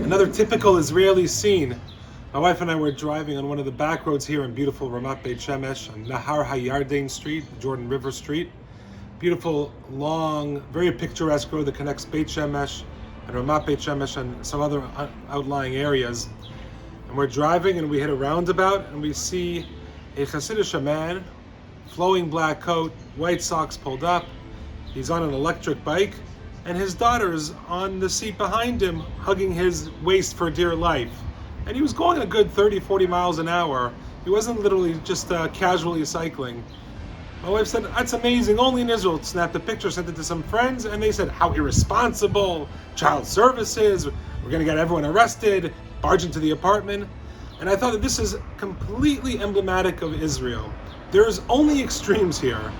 Another typical Israeli scene. My wife and I were driving on one of the back roads here in beautiful Ramat Beit Shemesh on Nahar HaYarden Street, Jordan River Street. Beautiful, long, very picturesque road that connects Beit Shemesh and Ramat Beit Shemesh and some other outlying areas. And we're driving and we hit a roundabout and we see a Hasidic man, flowing black coat, white socks pulled up. He's on an electric bike and his daughter's on the seat behind him, hugging his waist for dear life. And he was going a good 30, 40 miles an hour. He wasn't literally just casually cycling. My wife said, "That's amazing, only in Israel." Snapped a picture, sent it to some friends, and they said, "How irresponsible, child services, we're gonna get everyone arrested, barge into the apartment." And I thought that this is completely emblematic of Israel. There's only extremes here.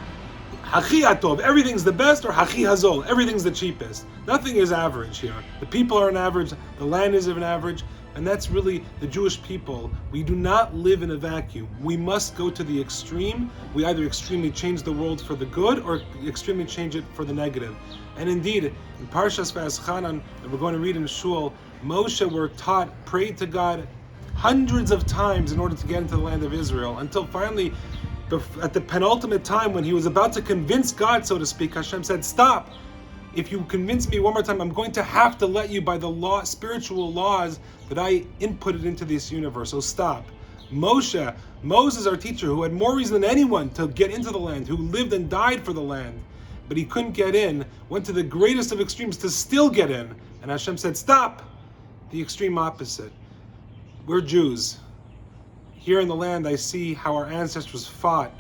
Hachi hatov, everything's the best, or hachi hazol, everything's the cheapest. Nothing is average here. The people are an average, the land is an average, and that's really the Jewish people. We do not live in a vacuum. We must go to the extreme. We either extremely change the world for the good or extremely change it for the negative. And indeed, in Parshas Va'eschanan, that we're going to read in Shul, Moshe were taught, prayed to God hundreds of times in order to get into the land of Israel, until finally, at the penultimate time when he was about to convince God, so to speak, Hashem said, "Stop. If you convince me one more time, I'm going to have to let you by the law, spiritual laws that I inputted into this universe. So stop." Moses, our teacher, who had more reason than anyone to get into the land, who lived and died for the land, but he couldn't get in, went to the greatest of extremes to still get in. And Hashem said, "Stop." The extreme opposite. We're Jews. Here in the land, I see how our ancestors fought.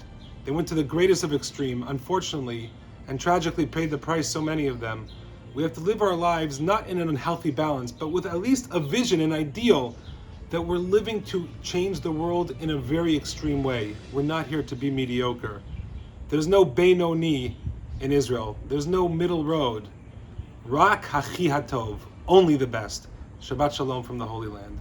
They went to the greatest of extreme, unfortunately, and tragically paid the price, so many of them. We have to live our lives not in an unhealthy balance, but with at least a vision, an ideal, that we're living to change the world in a very extreme way. We're not here to be mediocre. There's no Beinoni in Israel. There's no middle road. Rak hachi hatov, only the best. Shabbat shalom from the Holy Land.